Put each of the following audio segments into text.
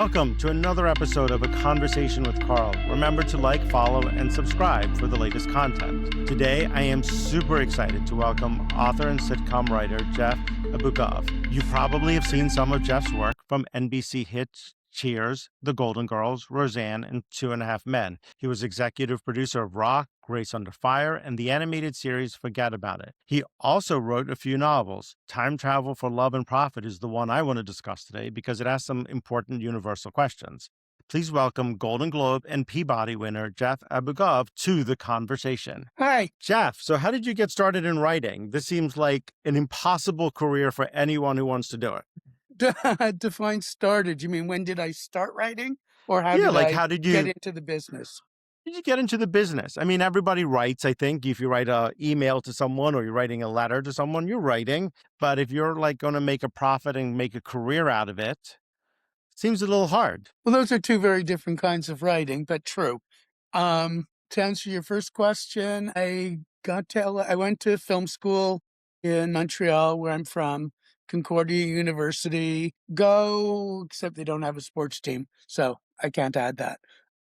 Welcome to another episode of A Conversation with Carl. Remember to like, follow, and subscribe for the latest content. Today, I am super excited to welcome author and sitcom writer Jeff Abugov. You probably have seen some of Jeff's work from NBC hits Cheers, The Golden Girls, Roseanne, and Two and a Half Men. He was executive producer of Rock, Grace Under Fire, and the animated series Forget About It. He also wrote a few novels. Time Travel for Love and Profit is the one I want to discuss today because it asks some important universal questions. Please welcome Golden Globe and Peabody winner Jeff Abugov to the conversation. Hi. Jeff, so how did you get started in writing? This seems like an impossible career for anyone who wants to do it. Define started. You mean when did I start writing? Or how Yeah, did like I how did get you into the business? get into the business? I mean, everybody writes, I think. If you write an email to someone or you're writing a letter to someone, you're writing. But if you're like going to make a profit and make a career out of it, seems a little hard. Well, those are two very different kinds of writing, but true. To answer your first question, I went to film school in Montreal, where I'm from, Concordia University. Except they don't have a sports team, so I can't add that.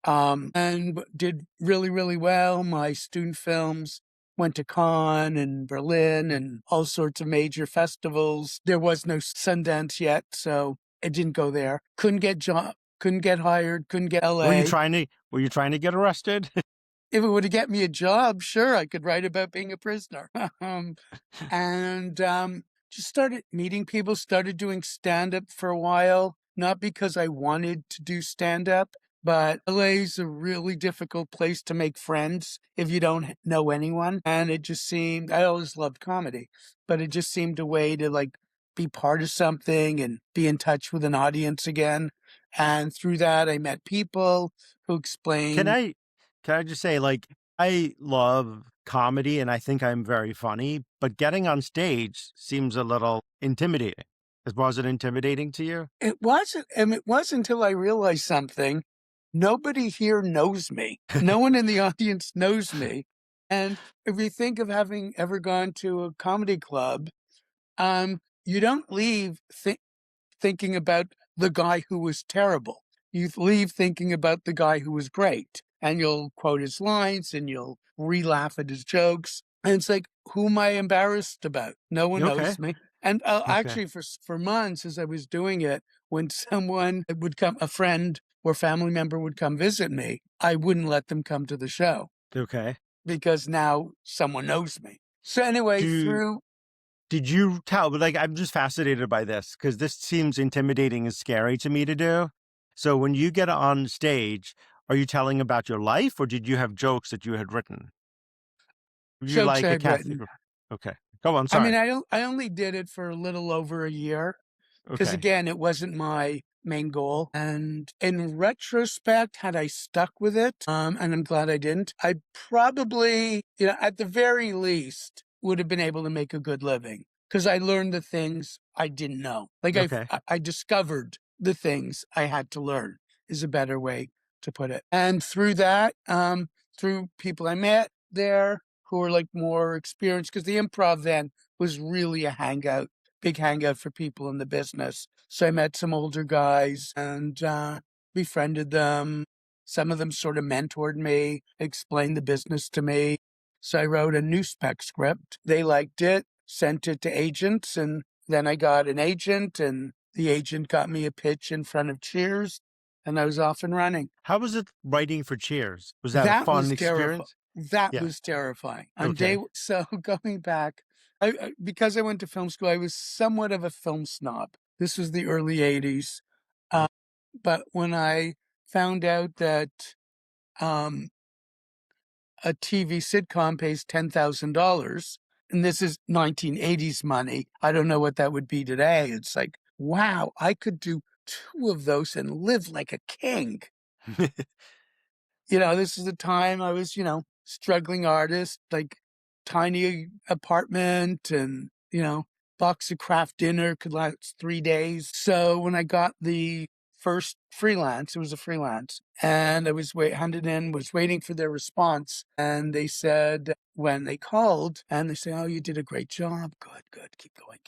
And did really, really well. My student films went to Cannes and Berlin and all sorts of major festivals. There was no Sundance yet, so I didn't go there. Couldn't get hired, couldn't get LA. Were you trying to get arrested? If it would get me a job, sure, I could write about being a prisoner. Just started meeting people, started doing stand-up for a while, not because I wanted to do stand-up, but LA's a really difficult place to make friends if you don't know anyone. And it just seemed, I always loved comedy, but it just seemed a way to like be part of something and be in touch with an audience again. And through that, I met people who explained. Can I just say, like, I love comedy and I think I'm very funny, but getting on stage seems a little intimidating. Was it intimidating to you? It wasn't, and it wasn't until I realized something. Nobody here knows me. No one in the audience knows me. And if you think of having ever gone to a comedy club, you don't leave thinking about the guy who was terrible. You leave thinking about the guy who was great. And you'll quote his lines and you'll re-laugh at his jokes. And it's like, who am I embarrassed about? No one knows me. And actually, for months, as I was doing it, when someone would come, a friend or family member would come visit me, I wouldn't let them come to the show. Okay. Because now someone knows me. So anyway, Did you tell, but like, I'm just fascinated by this because this seems intimidating and scary to me to do. So when you get on stage, are you telling about your life or did you have jokes that you had written? You jokes like I a had Catholic? written. Okay. Go on. Sorry. I mean, I only did it for a little over a year. Because Okay. again, it wasn't my main goal. And in retrospect, had I stuck with it, and I'm glad I didn't, I probably, at the very least, would have been able to make a good living. Because I learned the things I didn't know. Like Okay. I discovered the things I had to learn is a better way to put it. And through that, through people I met there who were like more experienced, because the improv then was really a big hangout for people in the business. So I met some older guys and befriended them. Some of them sort of mentored me, explained the business to me. So I wrote a new spec script. They liked it, sent it to agents, and then I got an agent, and the agent got me a pitch in front of Cheers, and I was off and running. How was it writing for Cheers? Was that a fun experience? That was terrifying. So going back, because I went to film school, I was somewhat of a film snob. This was the early 80s. But when I found out that a TV sitcom pays $10,000, and this is 1980s money, I don't know what that would be today. It's like, wow, I could do 2 of those and live like a king. This is the time I was, struggling artist, like tiny apartment and, box of craft dinner could last 3 days. So when I got the first freelance, it was a freelance, and I was was waiting for their response. And they said, when they called, and they said, oh, you did a great job. Good. Keep going.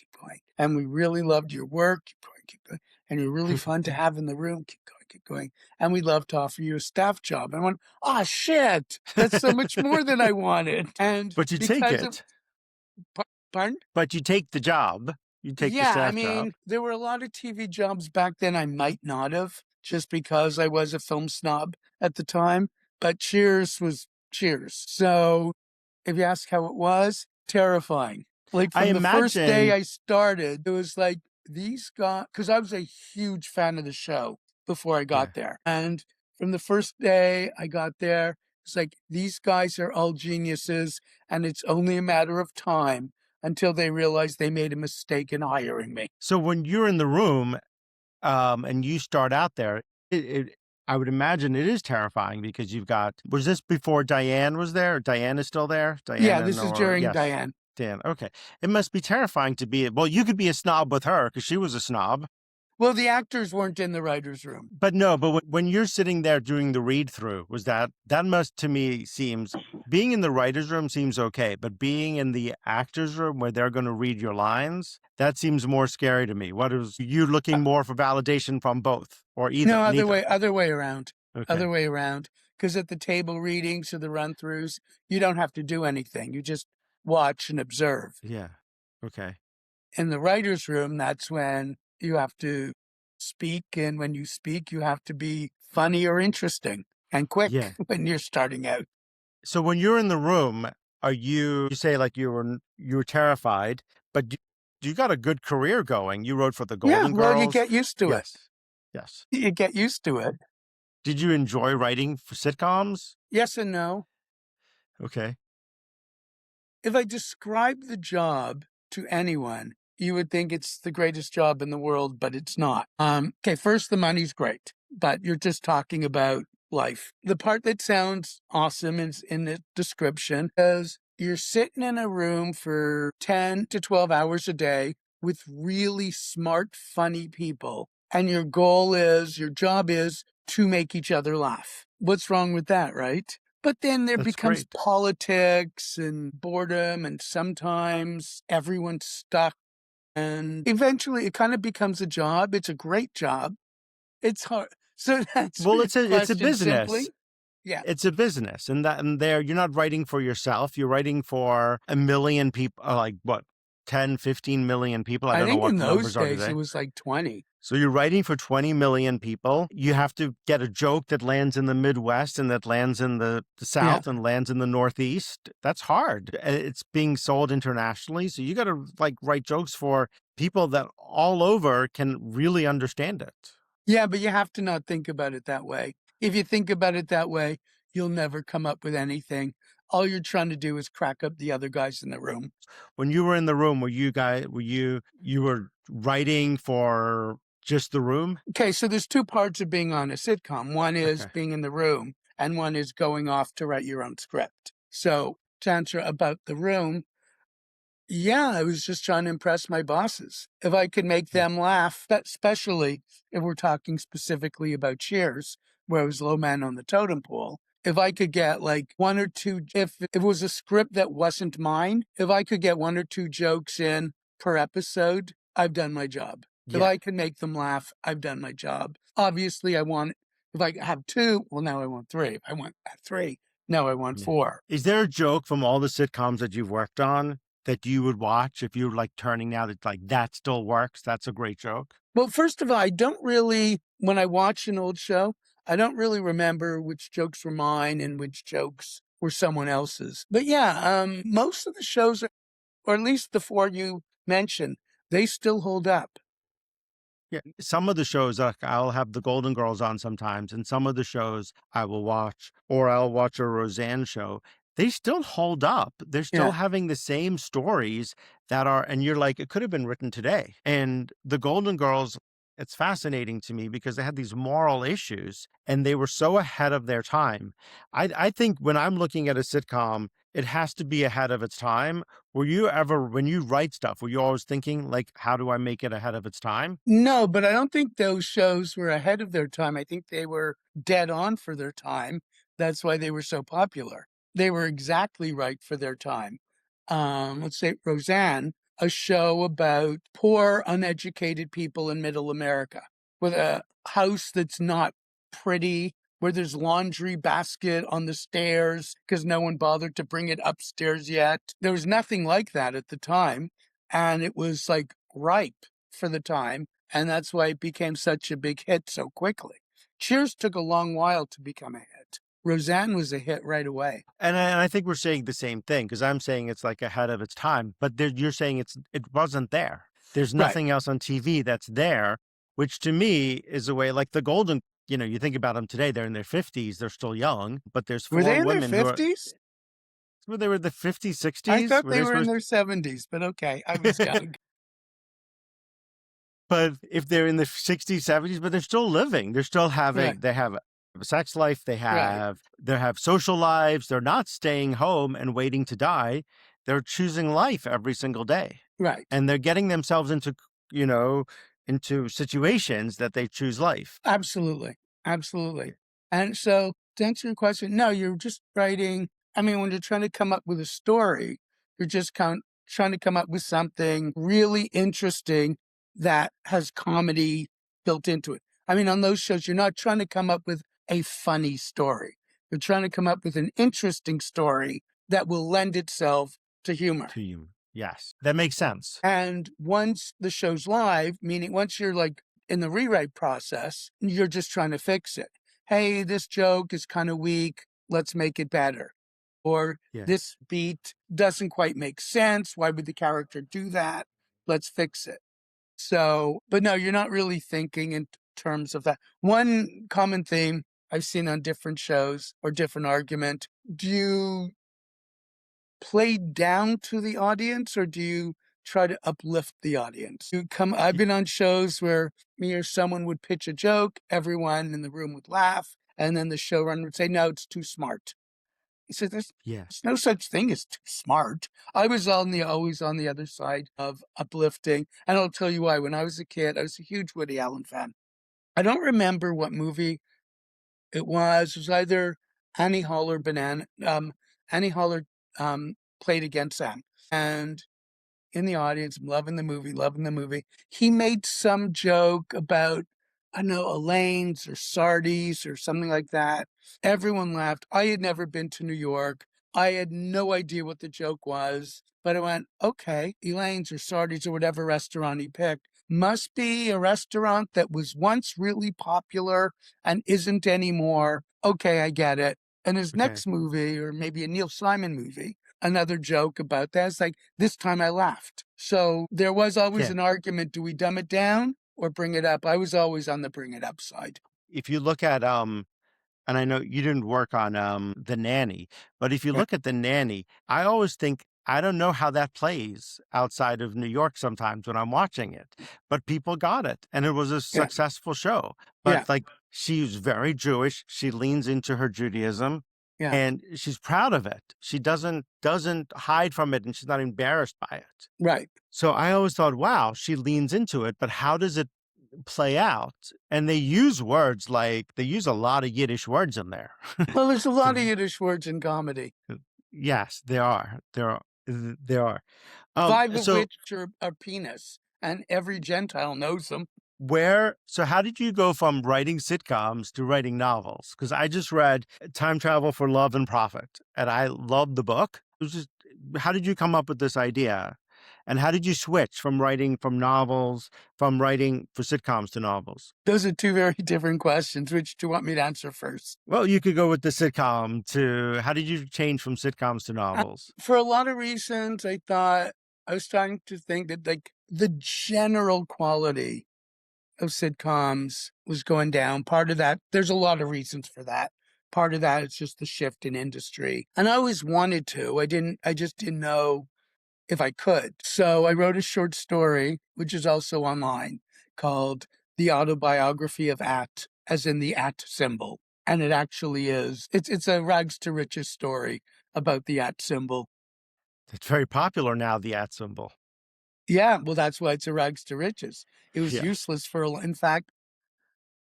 And we really loved your work. Keep going. And you're really fun to have in the room. Keep going. kept going. And we'd love to offer you a staff job. And I went, oh, shit, that's so much more than I wanted. And But you take because of, it. pardon? But you take the job. You take the Yeah, I staff job. mean, there were a lot of TV jobs back then I might not have, just because I was a film snob at the time. But Cheers was Cheers. So if you ask how it was, terrifying. Like I from the first day imagine. I started, it was like these guys, because I was a huge fan of the show before I Yeah. got there. And from the first day I got there, it's like these guys are all geniuses, and it's only a matter of time until they realize they made a mistake in hiring me. So when you're in the room, and you start out there, it I would imagine it is terrifying because you've got. Was this before Diane was there? Diane is still there. Yeah, Diane and this is or during yes, Diane. Dan. Okay, it must be terrifying to be. Well, you could be a snob with her because she was a snob. Well, the actors weren't in the writer's room. But no, but when you're sitting there doing the read through, was that must to me seems being in the writer's room seems okay, but being in the actor's room where they're going to read your lines, that seems more scary to me. What is you looking more for validation from both or No, neither? other way around. Okay. Other way around. Because at the table readings or the run throughs, you don't have to do anything. You just watch and observe. Yeah. Okay. In the writer's room, that's when you have to speak. And when you speak, you have to be funny or interesting and quick Yeah. when you're starting out. So when you're in the room, are you say like you were terrified, but you got a good career going. You wrote for the Yeah, Golden well, you Girls. get used to it. Yes. Yes. You get used to it. Did you enjoy writing for sitcoms? Yes and no. Okay. If I describe the job to anyone, you would think it's the greatest job in the world, but it's not. Okay, first, the money's great, but you're just talking about life. The part that sounds awesome is in the description is you're sitting in a room for 10 to 12 hours a day with really smart, funny people. And your job is to make each other laugh. What's wrong with that, right? But then there That's becomes great. politics and boredom, and sometimes everyone's stuck. And eventually it kind of becomes a job. It's a great job. It's hard. So to answer Well, your it's a question business. simply, yeah. It's a business, and there you're not writing for yourself. You're writing for a million people, like what, 10, 15 million people. I I don't know think in what the those numbers are days it today. was like 20. So you're writing for 20 million people. You have to get a joke that lands in the Midwest and that lands in the Yeah. South and lands in the Northeast. That's hard. It's being sold internationally. So you got to like write jokes for people that all over can really understand it. Yeah, but you have to not think about it that way. If you think about it that way, you'll never come up with anything. All you're trying to do is crack up the other guys in the room. When you were in the room, you were writing for just the room? Okay, so there's two parts of being on a sitcom. One is Okay. being in the room, and one is going off to write your own script. So to answer about the room, yeah, I was just trying to impress my bosses. If I could make Yeah. them laugh, especially if we're talking specifically about Cheers, where I was low man on the totem pole. If I could get like one or two, if it was a script that wasn't mine, if I could get one or two jokes in per episode, I've done my job. If Yeah. I can make them laugh, I've done my job. Obviously, if I have two, well, now I want three. If I want three, now I want Yeah. four. Is there a joke from all the sitcoms that you've worked on that you would watch if you were like turning now that like that still works? That's a great joke. Well, first of all, I don't really, when I watch an old show, I don't really remember which jokes were mine and which jokes were someone else's. But yeah, most of the shows, or at least the four you mentioned, they still hold up. Yeah. Some of the shows, like I'll have the Golden Girls on sometimes, and some of the shows I will watch, or I'll watch a Roseanne show. They still hold up. They're still Yeah. having the same stories that are, and you're like, it could have been written today. And the Golden Girls, it's fascinating to me because they had these moral issues and they were so ahead of their time. I think when I'm looking at a sitcom, it has to be ahead of its time. Were you ever, when you write stuff, were you always thinking, like, how do I make it ahead of its time? No, but I don't think those shows were ahead of their time. I think they were dead on for their time. That's why they were so popular. They were exactly right for their time. Let's say Roseanne, a show about poor, uneducated people in middle America. with a house that's not pretty, where there's laundry basket on the stairs because no one bothered to bring it upstairs yet. There was nothing like that at the time. And it was like ripe for the time. And that's why it became such a big hit so quickly. Cheers took a long while to become a hit. Roseanne was a hit right away. And I think we're saying the same thing, because I'm saying it's like ahead of its time, but you're saying it wasn't there. There's Right. nothing else on TV that's there, which to me is a way like the golden. You think about them today; they're in their 50s, they're still young, but there's Were they four in their women who are. 50s? Well, they were the 50s, I 60s. thought Were they they were in supposed? their 70s, but okay, I was young. But if they're in the 60s, 70s, but they're still living, they're still having. Right, They have a sex life. right, They have social lives. They're not staying home and waiting to die. They're choosing life every single day, right. and they're getting themselves you know, into situations that they choose life. Absolutely. Absolutely. And so to answer your question, no, you're just writing. I mean, when you're trying to come up with a story, you're just trying to come up with something really interesting that has comedy built into it. I mean, on those shows, you're not trying to come up with a funny story. You're trying to come up with an interesting story that will lend itself to humor. To you, yes, that makes sense. And once the show's live, meaning once you're like in the rewrite process, you're just trying to fix it. Hey, this joke is kind of weak. Let's make it better. Or Yeah, this beat doesn't quite make sense. Why would the character do that? Let's fix it. So, but no, you're not really thinking in terms of that. One common theme I've seen on different shows or different argument, do you play down to the audience or do you try to uplift the audience? I've been on shows where me or someone would pitch a joke, everyone in the room would laugh, and then the showrunner would say, no, it's too smart. He said, yeah. there's no such thing as too smart. I was always on the other side of uplifting. And I'll tell you why. When I was a kid, I was a huge Woody Allen fan. I don't remember what movie it was. It was either Annie Hall or Annie Hall played against Sam. And in the audience, I'm loving the movie, loving the movie. He made some joke about, I don't know, Elaine's or Sardi's or something like that. Everyone laughed. I had never been to New York. I had no idea what the joke was, but I went, okay, Elaine's or Sardi's or whatever restaurant he picked must be a restaurant that was once really popular and isn't anymore. Okay, I get it. And his Okay. next movie, or maybe a Neil Simon movie, another joke about that. It's like, this time I laughed. So there was always Yeah. an argument. Do we dumb it down or bring it up? I was always on the bring it up side. If you look at and I know you didn't work on The Nanny, but if you Right. look at The Nanny, I always think I don't know how that plays outside of New York sometimes when I'm watching it, but people got it and it was a Yeah. successful show. Yeah. But like she's very Jewish, she leans into her Judaism Yeah. and she's proud of it. She doesn't hide from it and she's not embarrassed by it. Right. So I always thought, wow, she leans into it, but how does it play out? And they use a lot of Yiddish words in there. Well, there's a lot of To- Yiddish words in comedy, yes, there are. There are. five of So which are penis, and every Gentile knows them. so how did you go from writing sitcoms to writing novels? Because I just read Time Travel for Love and Profit, and I loved the book. It was just, how did you come up with this idea? And how did you switch from writing from writing for sitcoms to novels? Those are two very different questions. Which do you want me to answer first? Well, you could go with the sitcom to how did you change from sitcoms to novels? For a lot of reasons, I was trying to think that like the general quality of sitcoms was going down. Part of that, there's a lot of reasons for that. Part of that is just the shift in industry. And I always wanted to. I just didn't know if I could. So I wrote a short story, which is also online, called The Autobiography of At, as in the at symbol. And it actually is. It's a rags to riches story about the at symbol. It's very popular now, the at symbol. Yeah, well, that's why it's a rags to riches. It was Yeah. useless in fact,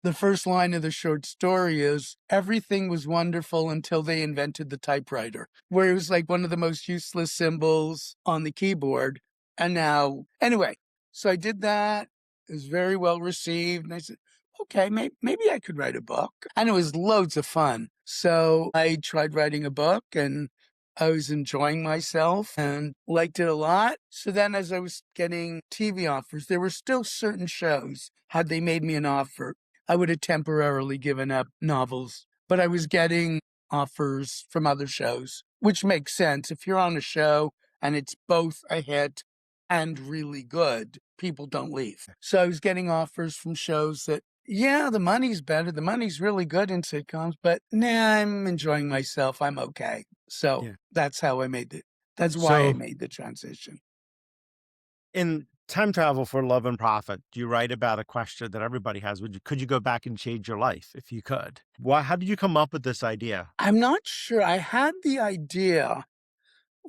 the first line of the short story is everything was wonderful until they invented the typewriter, where it was like one of the most useless symbols on the keyboard. And now, anyway, so I did that. It was very well received. And I said, okay, maybe I could write a book. And it was loads of fun. So I tried writing a book and I was enjoying myself and liked it a lot. So then as I was getting TV offers, there were still certain shows. Had they made me an offer, I would have temporarily given up novels, but I was getting offers from other shows, which makes sense. If you're on a show and it's both a hit and really good, people don't leave. So I was getting offers from shows that, yeah, the money's better. The money's really good in sitcoms, but nah, I'm enjoying myself. I'm okay. So Yeah. that's how I made it. That's why I So made the transition. in Time Travel for Love and Profit, you write about a question that everybody has. Could you go back and change your life if you could? Why, how did you come up with this idea? I'm not sure. I had the idea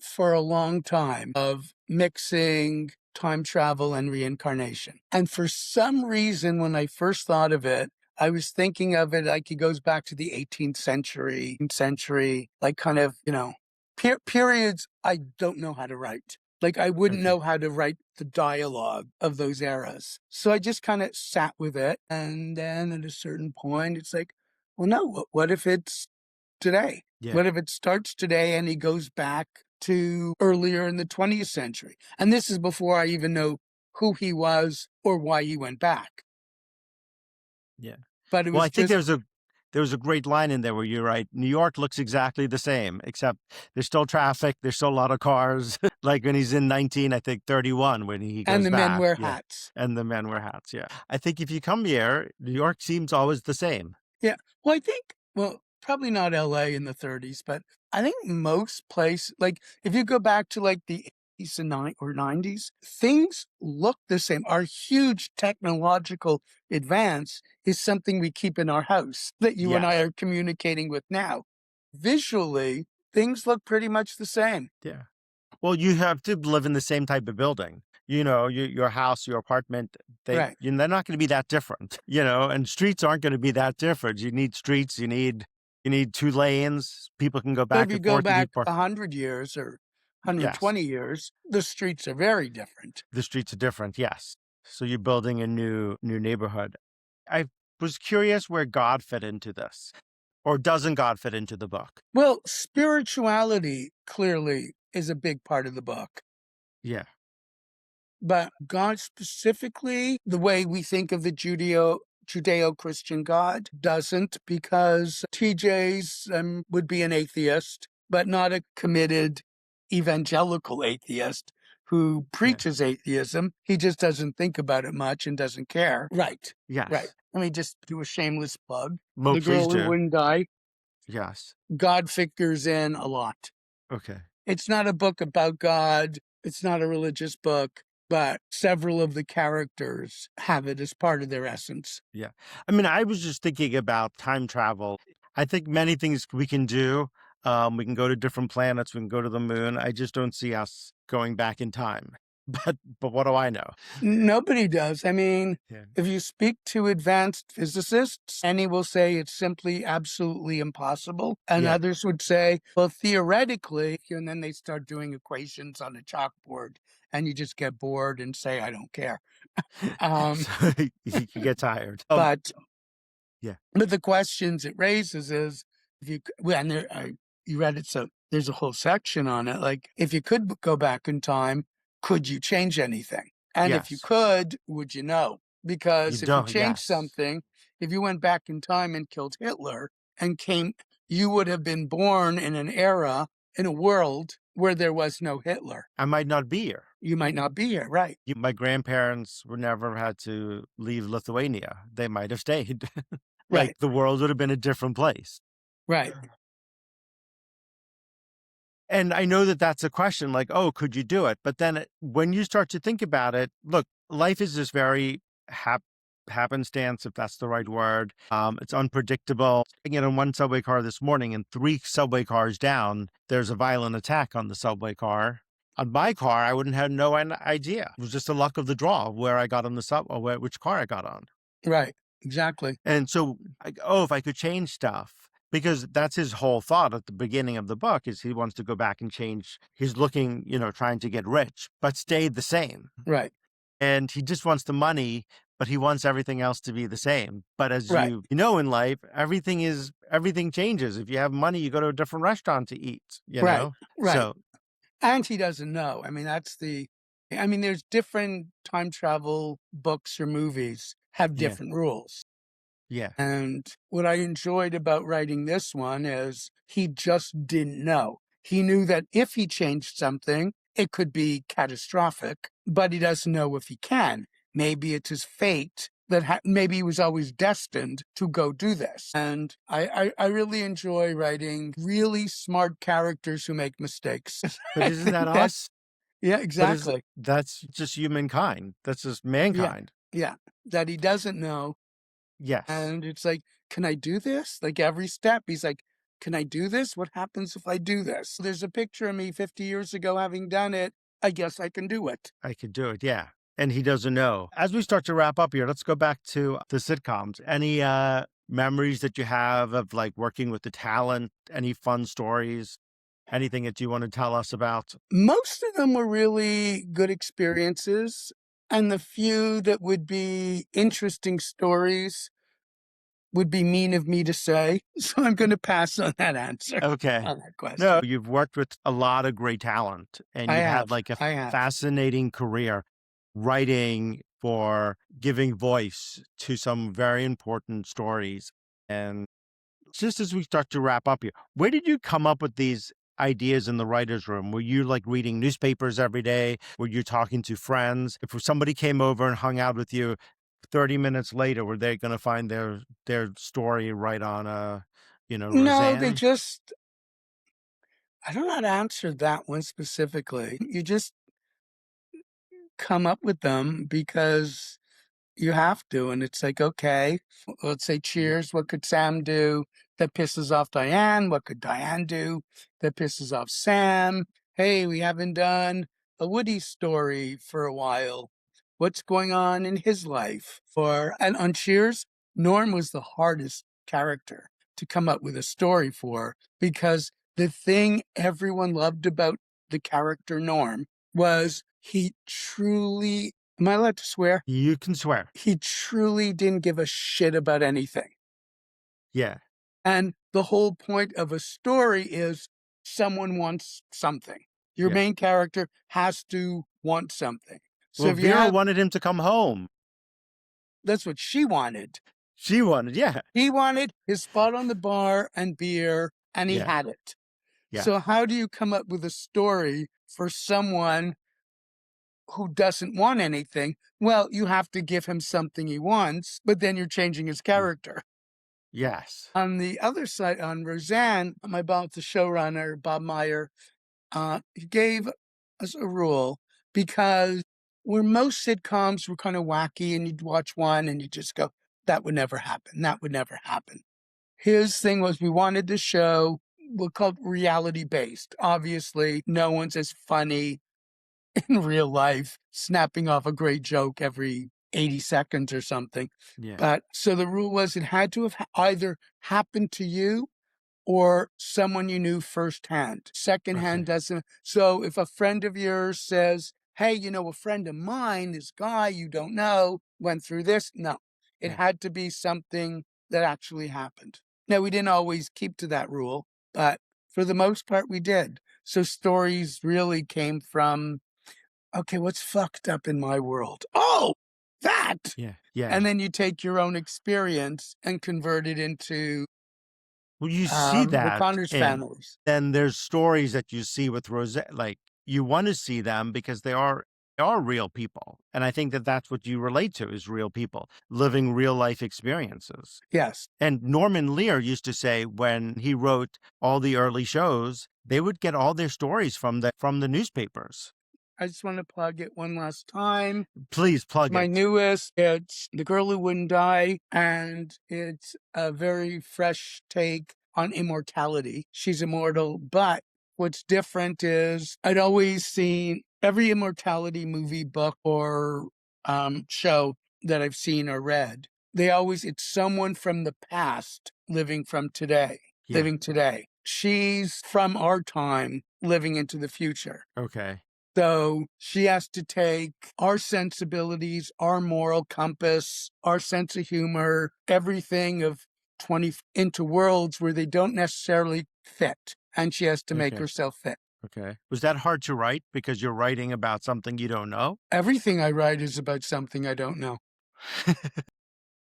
for a long time of mixing time travel and reincarnation. And for some reason, when I first thought of it, I was thinking of it like it goes back to the 18th century, like kind of, periods I don't know how to write. Like I wouldn't Okay. know how to write the dialogue of those eras. So I just kind of sat with it. And then at a certain point, it's like, well, no, what if it's today? Yeah. What if it starts today and he goes back to earlier in the 20th century? And this is before I even know who he was or why he went back. Yeah. But it Well, I was think just, there was a great line in there where you're right. New York looks exactly the same, except there's still traffic. There's still a lot of cars. Like when he's in 31 when he and goes the men back. wear Yeah. hats. And the men wear hats. Yeah. I think if you come here, New York seems always the same. Yeah. Well, I think, well, probably not LA in the 30s, but I think most places, like if you go back to like the 80s and 90s, things look the same. Our huge technological advance is something we keep in our house that you and I Yes. are communicating with now. Visually, things look pretty much the same. Yeah. Well, you have to live in the same type of building. Your house, your apartment, Right. they're not going to be that different, and streets aren't going to be that different. You need streets, you need two lanes. People can go But if back you and go forth. You back need park. 100 years or Yes. 120 years, the streets are very different. The streets are different. Yes. So you're building a new neighborhood. I was curious where God fit into this, or doesn't God fit into the book? Well, spirituality clearly is a big part of the book, Yeah. but God specifically, the way we think of the Judeo-Christian God doesn't, because TJ's would be an atheist, but not a committed evangelical atheist who Yeah. preaches atheism. He just doesn't think about it much and doesn't care. Right. Right. Yes. Let me just do a shameless plug. Well, The please Girl Who do. Wouldn't Die, Yes. God figures in a lot. Okay. It's not a book about God. It's not a religious book, but several of the characters have it as part of their essence. Yeah. I mean, I was just thinking about time travel. I think many things we can do. We can go to different planets. We can go to the moon. I just don't see us going back in time. But what do I know? Nobody does. I mean, Yeah. if you speak to advanced physicists, any will say it's simply absolutely impossible. And Yeah. others would say, well, theoretically, and then they start doing equations on a chalkboard and you just get bored and say, I don't care. Um, So you can get tired. but Yeah. But the questions it raises is, if you well, and you read it, so there's a whole section on it. Like, if you could go back in time, could you change anything? And if you Yes. could, would you know? You Because if you don't. change Yes. something, if you went back in time and killed Hitler and came, you would have been born in an era, in a world where there was no Hitler. I might not be here. You might not be here, right? My grandparents were never had to leave Lithuania. They might have stayed. Right, Like the world would have been a different place. right, And I know that that's a question like, oh, could you do it? But then when you start to think about it, look, life is this very happenstance, if that's the right word. It's unpredictable. I get in one subway car this morning, and 3 subway cars down, there's a violent attack on the subway car. On my car, I wouldn't have no idea. It was just the luck of the draw where I got on the sub or which car I got on. right. Exactly. And so, if I could change stuff, because that's his whole thought at the beginning of the book is he wants to go back and change. He's looking, trying to get rich, but stay the same. Right. And he just wants the money, but he wants everything else to be the same. But as Right. you know in life, everything changes. If you have money, you go to a different restaurant to eat, you Right. know? Right. So, And he doesn't know. I mean, there's different time travel books or movies have yeah, different rules. yeah, And what I enjoyed about writing this one is he just didn't know. He knew that if he changed something, it could be catastrophic, but he doesn't know if he can. Maybe it's his fate that maybe he was always destined to go do this. And I really enjoy writing really smart characters who make mistakes. but I isn't that think that, us? yeah, But is exactly. that's just humankind. That's just Yeah, mankind. yeah. That he doesn't know. Yes, And it's like, "Can I do this?" Like, every step, he's like, "Can I do this? What happens if I do this? There's a picture of me 50 years ago having done it. I guess I can do it." I could do it. Yeah. And he doesn't know. As we start to wrap up here, let's go back to the sitcoms. Any memories that you have of like working with the talent? Any fun stories? Anything that you want to tell us about? Most of them were really good experiences, and the few that would be interesting stories would be mean of me to say, so I'm gonna pass on that answer, Okay. on that No, question. you've worked with a lot of great talent and I you've had have, like a I have. fascinating career writing for giving voice to some very important stories. And just as we start to wrap up here, where did you come up with these ideas in the writer's room? Were you like reading newspapers every day? Were you talking to friends? If somebody came over and hung out with you 30 minutes later, were they going to find their story right on No, they Roseanne? just I don't know how to answer that one specifically. You just come up with them because you have to, and it's like, okay, let's say Yeah. cheers. What could Sam do that pisses off Diane? What could Diane do that pisses off Sam? Hey, we haven't done a Woody story for a while. What's going on in his life? And on Cheers, Norm was the hardest character to come up with a story for because the thing everyone loved about the character Norm was he truly, am I allowed to swear? You can swear. He truly didn't give a shit about anything. Yeah. And the whole point of a story is someone wants something. Your Yeah. main character has to want something. So Well, if you Vera have, wanted him to come home. that's what she wanted. She wanted, yeah. He wanted his spot on the bar and beer, and he Yeah. had it. Yes. So how do you come up with a story for someone who doesn't want anything? Well, you have to give him something he wants, but then you're changing his Yeah. character. Yes. On the other side, on Roseanne, my boss, the showrunner, Bob Meyer, he gave us a rule because where most sitcoms were kind of wacky and you'd watch one and you just go, that would never happen. That would never happen. His thing was we wanted the show, we'll call it reality based. Obviously, no one's as funny in real life, snapping off a great joke every 80 seconds or something. Yeah. But so the rule was it had to have either happened to you or someone you knew firsthand. Secondhand Okay. doesn't. So if a friend of yours says, hey, a friend of mine, this guy you don't know, went through this, no, it Yeah. had to be something that actually happened. Now, we didn't always keep to that rule, but for the most part, we did. So stories really came from, okay, what's fucked up in my world? Oh, that. Yeah. And Yeah. then you take your own experience and convert it into Well, you see the that, Connors and families. then there's stories that you see with Rosette, like you want to see them because they are real people, and I think that that's what you relate to is real people living real life experiences. Yes. And Norman Lear used to say when he wrote all the early shows, they would get all their stories from the newspapers. I just want to plug it one last time. Please plug My it. newest, it's The Girl Who Wouldn't Die, and it's a very fresh take on immortality. She's immortal, but what's different is I'd always seen every immortality movie, book, or show that I've seen or read. It's someone from the past living Yeah. today. She's from our time living into the future. Okay. So she has to take our sensibilities, our moral compass, our sense of humor, everything of 20 into worlds where they don't necessarily fit. And she has to make Okay. herself fit. Okay. Was that hard to write because you're writing about something you don't know? Everything I write is about something I don't know.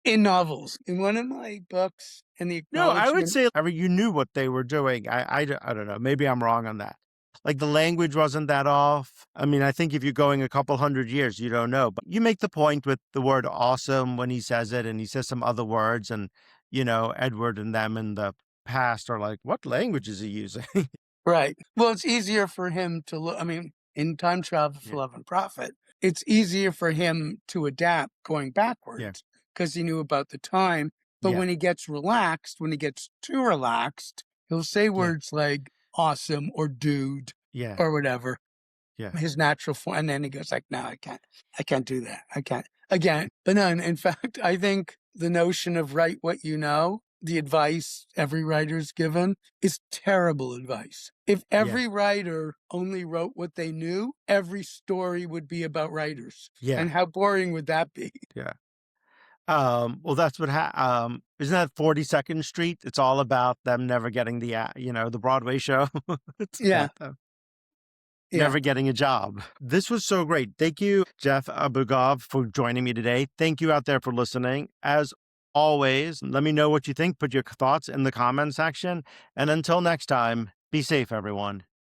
In novels, in one of my books, in the No, I would acknowledgement, say you knew what they were doing. I don't know. Maybe I'm wrong on that. Like the language wasn't that off. I mean, I think if you're going a couple hundred years, you don't know. But you make the point with the word awesome when he says it, and he says some other words, and Edward and them in the past are like, what language is he using? right. Well, it's easier for him to look. I mean, in Time Travel for Yeah. Love and Profit, it's easier for him to adapt going backwards because he knew about the time. But Yeah. when he gets relaxed, when he gets too relaxed, he'll say words like awesome or dude Yeah. or whatever. Yeah. His natural form. And then he goes like, no, I can't do that. I can't again. But no, in fact, I think the notion of write what you know, the advice every writer's given is terrible advice. If every writer only wrote what they knew, every story would be about writers. Yeah. And how boring would that be? Yeah. Well, that's what isn't that 42nd Street? It's all about them never getting the Broadway show. It's Yeah. about them Yeah. never getting a job. This was so great. Thank you, Jeff Abugov, for joining me today. Thank you out there for listening. As always, let me know what you think. Put your thoughts in the comment section. And until next time, be safe, everyone.